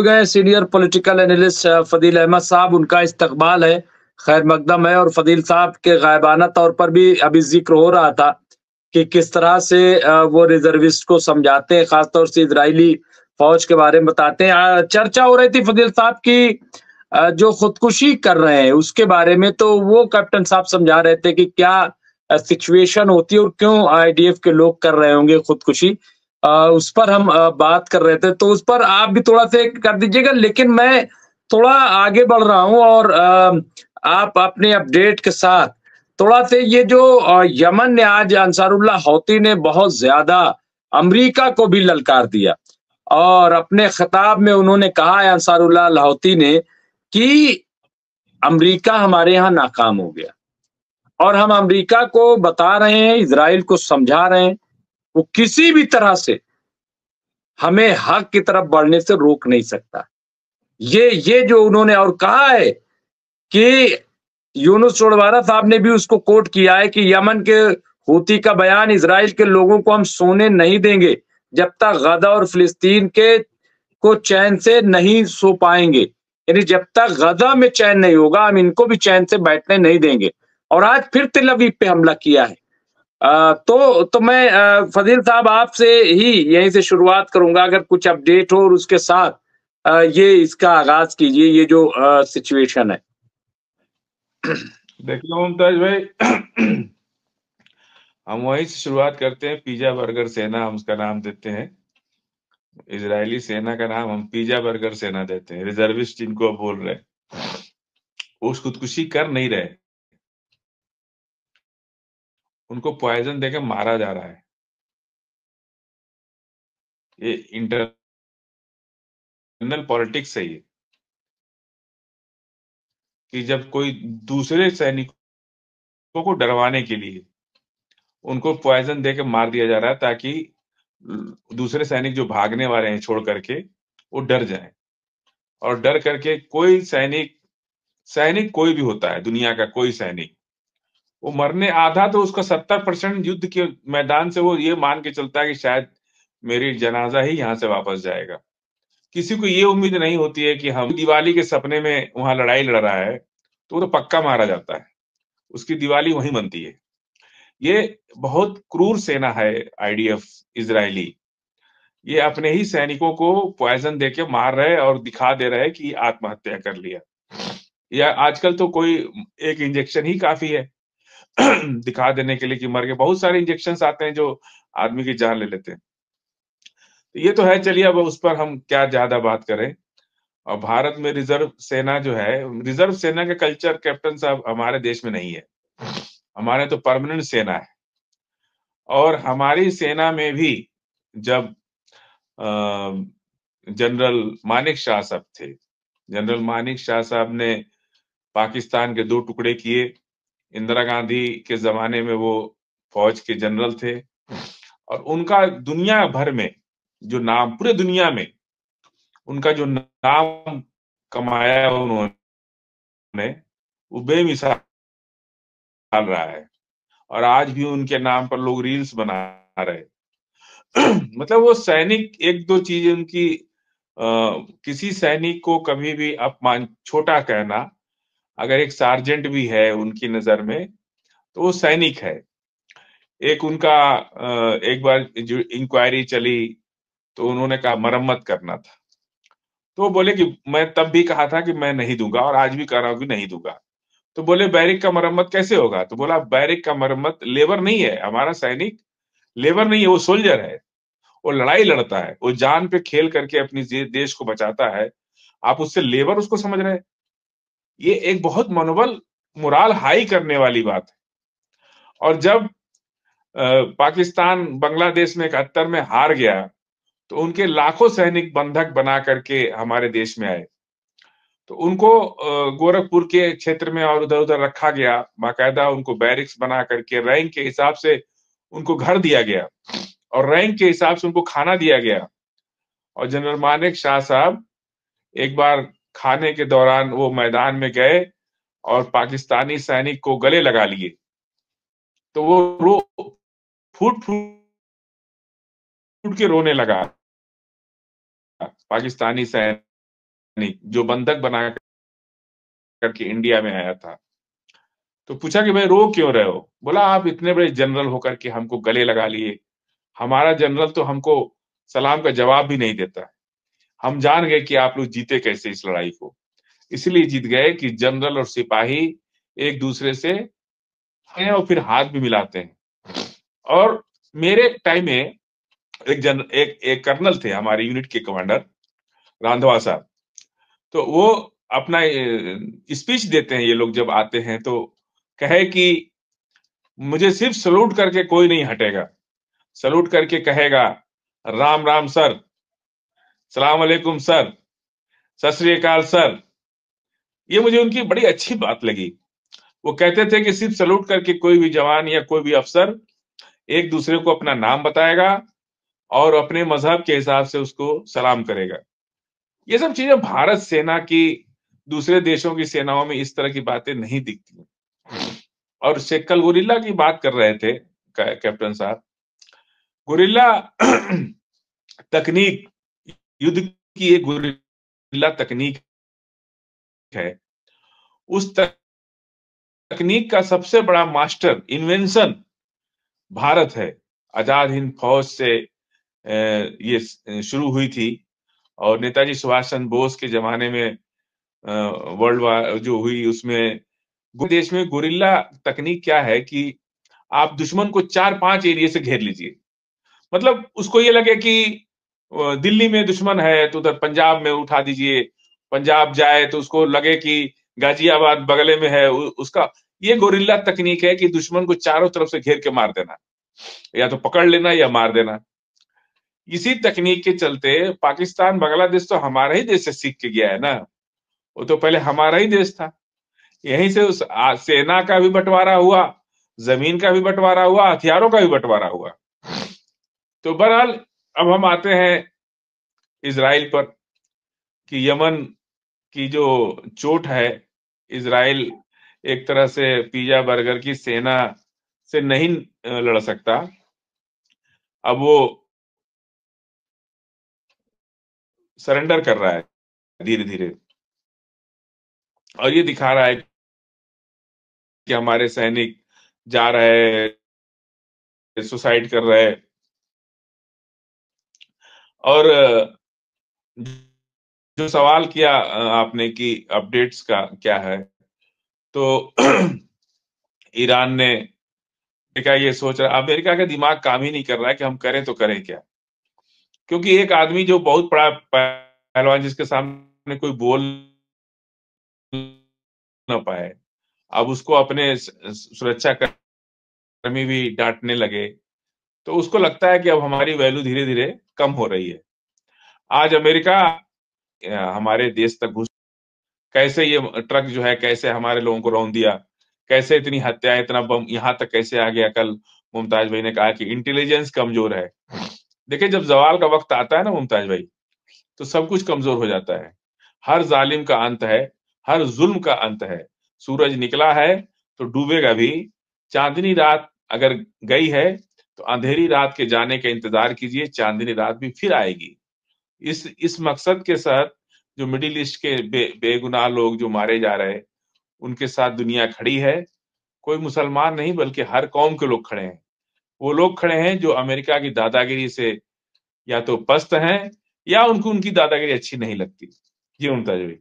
भी गए senior political analyst फदील Ahmad साहब, उनका इस्तकबाल है, खैर मकदम है। और फदील साहब के गायबाना तौर पर भी अभी ज़िक्र हो रहा था कि किस तरह से वो रिज़र्विस्ट को समझाते हैं, ख़ासतौर से इज़राइली फ़ौज के बारे में बताते हैं। चर्चा हो रही थी फदील साहब की जो खुदकुशी कर रहे हैं उसके बारे में, तो वो कैप्टन साहब समझा रहे थे कि क्या सिचुएशन होती है और क्यों आईडीएफ के लोग कर रहे होंगे खुदकुशी। उस पर हम बात कर रहे थे, तो उस पर आप भी थोड़ा-सा कर दीजिएगा। लेकिन मैं थोड़ा आगे बढ़ रहा हूँ और आप अपने अपडेट के साथ थोड़ा-सा ये जो यमन ने आज अंसारुल्लाह हौती ने बहुत ज़्यादा अमेरिका को भी ललकार दिया और अपने खिताब में उन्होंने कहा है अंसारुल्लाह हौती ने कि अमेरिका हमारे यहाँ नाकाम हो गया और हम अमेरिका को बता रहे हैं, इज़राइल को समझा रहे हैं, वो किसी भी तरह से हमें हक की तरफ बढ़ने से रोक नहीं सकता। ये जो उन्होंने और कहा है कि यूनुस चौड़वारा साहब ने भी उसको कोट किया है कि यमन के हूती का बयान, इज़राइल के लोगों को हम सोने नहीं देंगे जब तक गज़ा और फ़िलिस्तीन के को चैन से नहीं सो पाएँगे। यानी जब तक गज़ा में चैन नहीं होगा, हम इनको भी चैन से बैठने नहीं देंगे। और आज फिर तेल अवीव पे हमला किया है। तो मैं फजील साहब आपसे ही यहीं से शुरुआत करूँगा, अगर कुछ अपडेट हो और उसके साथ ये इसका आगाज़ कीजिए, ये जो सिचुएशन है। देखिए मुमताज भाई, हम वहीं से शुरुआत करते हैं। पिज़्ज़ा बर्गर सेना हम उसका नाम देते हैं। इजरायली सेना का नाम हम पिज़्ज़ा बर्गर सेना देते हैं। रिजर्विस्ट जिनको बोल रहे हैं, वो खुदकुशी कर नहीं रहे, उनको पॉइजन देकर मारा जा रहा है। ये इंटरनल पॉलिटिक्स है ये, कि जब कोई दूसरे सैनिकों को डरवाने के लिए उनको पॉइजन देकर मार दिया जा रहा है, ताकि दूसरे सैनिक जो भागने वाले हैं छोड़ करके वो डर जाएं। और डर करके कोई सैनिक कोई भी होता है, दुनिया का कोई सैनिक, वो मरने आधा तो उसका 70% युद्ध के मैदान से वो ये मान के चलता है कि शायद मेरी जनाजा ही यहां से वापस जाएगा। किसी को ये उम्मीद नहीं होती है कि हम दिवाली के सपने में वहां लड़ाई लड़ रहा है तो वो तो पक्का मारा जाता है, उसकी दिवाली वहीं बनती है। ये बहुत क्रूर सेना है आईडीएफ इजरायली। ये अपने ही सैनिकों को पॉइजन देके मार रहे और दिखा दे रहे हैं कि आत्महत्या कर लिया। या आजकल तो कोई एक इंजेक्शन ही काफी है दिखा देने के लिए कि मर गए। बहुत सारे इंजेक्शन आते हैं जो आदमी की जान ले लेते हैं। तो ये तो है, चलिए अब उस पर हम क्या ज्यादा बात करें। और भारत में रिजर्व सेना जो है, रिजर्व सेना का कल्चर कैप्टन साहब हमारे देश में नहीं है। हमारे तो परमानेंट सेना है। और हमारी सेना में भी जब जनरल मानेक शाह साहब थे, जनरल मानेक शाह साहब ने पाकिस्तान के 2 टुकड़े किए। इंदिरा गांधी के जमाने में वो फौज के जनरल थे और उनका दुनिया भर में जो नाम, पूरे दुनिया में उनका जो नाम कमाया उन्होंने, वो बेमिसाल रहा है। और आज भी उनके नाम पर लोग रील्स बना रहे मतलब वो सैनिक, एक दो चीजें उनकी, किसी सैनिक को कभी भी अपमान, छोटा कहना, अगर एक सार्जेंट भी है उनकी नजर में तो वो सैनिक है। एक उनका एक बार जो इंक्वायरी चली तो उन्होंने कहा मरम्मत करना था, तो वो बोले कि मैं तब भी कहा था कि मैं नहीं दूंगा और आज भी कह रहा हूं कि नहीं दूंगा। तो बोले बैरिक का मरम्मत कैसे होगा? तो बोला बैरिक का मरम्मत, लेबर नहीं है हमारा सैनिक, लेबर नहीं है, वो सोल्जर है, वो लड़ाई लड़ता है, वो जान पे खेल करके अपनी देश को बचाता है। आप उससे लेबर उसको समझ रहे हैं? ये एक बहुत मनोबल, मोराल हाई करने वाली बात है। और जब पाकिस्तान बांग्लादेश में 71 में हार गया तो उनके लाखों सैनिक बंधक बना करके हमारे देश में आए। तो उनको गोरखपुर के क्षेत्र में और उधर उधर रखा गया, बाकायदा उनको बैरिक्स बना करके रैंक के हिसाब से उनको घर दिया गया और रैंक के हिसाब से उनको खाना दिया गया। और जनरल मानेक शाह साहब एक बार खाने के दौरान वो मैदान में गए और पाकिस्तानी सैनिक को गले लगा लिए, तो वो फूट फूट के रोने लगा, पाकिस्तानी सैनिक जो बंधक बना करके इंडिया में आया था। तो पूछा कि भाई रो क्यों रहे हो? बोला आप इतने बड़े जनरल होकर के हमको गले लगा लिए, हमारा जनरल तो हमको सलाम का जवाब भी नहीं देता है। हम जान गए कि आप लोग जीते कैसे इस लड़ाई को, इसलिए जीत गए कि जनरल और सिपाही एक दूसरे से हैं और फिर हाथ भी मिलाते हैं। और मेरे टाइम में एक कर्नल थे हमारे यूनिट के कमांडर, रांधवा साहब। तो वो अपना स्पीच देते हैं, ये लोग जब आते हैं तो कहे कि मुझे सिर्फ सलूट करके कोई नहीं हटेगा, सलूट करके कहेगा राम राम सर, सलाम अलैकुम सर, सत श्री अकाल सर। ये मुझे उनकी बड़ी अच्छी बात लगी। वो कहते थे कि सिर्फ सलूट करके कोई भी जवान या कोई भी अफसर एक दूसरे को अपना नाम बताएगा और अपने मजहब के हिसाब से उसको सलाम करेगा। ये सब चीजें भारत सेना की दूसरे देशों की सेनाओं में इस तरह की बातें नहीं दिखती। और कल गुरिल्ला की बात कर रहे थे कैप्टन साहब। गुरिल्ला तकनीक, युद्ध की एक गुरिल्ला तकनीक है। उस तकनीक का सबसे बड़ा मास्टर इन्वेंशन भारत है। आजाद हिंद फौज से ये शुरू हुई थी और नेताजी सुभाष चंद्र बोस के जमाने में वर्ल्ड वार जो हुई उसमें देश में गुरिल्ला तकनीक क्या है कि आप दुश्मन को 4-5 एरिया से घेर लीजिए। मतलब उसको ये लगे कि दिल्ली में दुश्मन है तो उधर पंजाब में उठा दीजिए, पंजाब जाए तो उसको लगे कि गाजियाबाद बगले में है। उसका ये गुरिल्ला तकनीक है कि दुश्मन को चारों तरफ से घेर के मार देना, या तो पकड़ लेना या मार देना। इसी तकनीक के चलते पाकिस्तान बांग्लादेश तो हमारा ही देश से सीख के गया है ना, वो तो पहले हमारा ही देश था। यहीं से उस सेना का भी बंटवारा हुआ, जमीन का भी बंटवारा हुआ, हथियारों का भी बंटवारा हुआ। तो बहरहाल अब हम आते हैं इजराइल पर कि यमन की जो चोट है, इजराइल एक तरह से पिज्जा बर्गर की सेना से नहीं लड़ सकता। अब वो सरेंडर कर रहा है धीरे धीरे और ये दिखा रहा है कि हमारे सैनिक जा रहे हैं, सुसाइड कर रहे हैं। और जो सवाल किया आपने कि अपडेट्स का क्या है, तो ईरान ने अमेरिका ये सोच रहा, अमेरिका का दिमाग काम ही नहीं कर रहा है कि हम करें तो करें क्या। क्योंकि एक आदमी जो बहुत बड़ा पहलवान जिसके सामने कोई बोल ना पाए, अब उसको अपने सुरक्षा कर्मी भी डांटने लगे, तो उसको लगता है कि अब हमारी वैल्यू धीरे धीरे कम हो रही है। आज अमेरिका हमारे देश तक घुस, कैसे ये ट्रक जो है कैसे हमारे लोगों को रौंद दिया, कैसे इतनी हत्या, इतना बम यहां तक कैसे आ गया। कल मुमताज भाई ने कहा कि इंटेलिजेंस कमजोर है। देखिए जब जवाल का वक्त आता है ना मुमताज भाई, तो सब कुछ कमजोर हो जाता है। हर जालिम का अंत है, हर जुल्म का अंत है। सूरज निकला है तो डूबेगा भी। चांदनी रात अगर गई है तो अंधेरी रात के जाने का इंतजार कीजिए, चांदनी रात भी फिर आएगी। इस मकसद के साथ जो मिडिल ईस्ट के बेगुनाह लोग जो मारे जा रहे हैं, उनके साथ दुनिया खड़ी है। कोई मुसलमान नहीं बल्कि हर कौम के लोग खड़े हैं। वो लोग खड़े हैं जो अमेरिका की दादागिरी से या तो पस्त हैं या उनको उनकी दादागिरी अच्छी नहीं लगती। जी मुमताज भाई।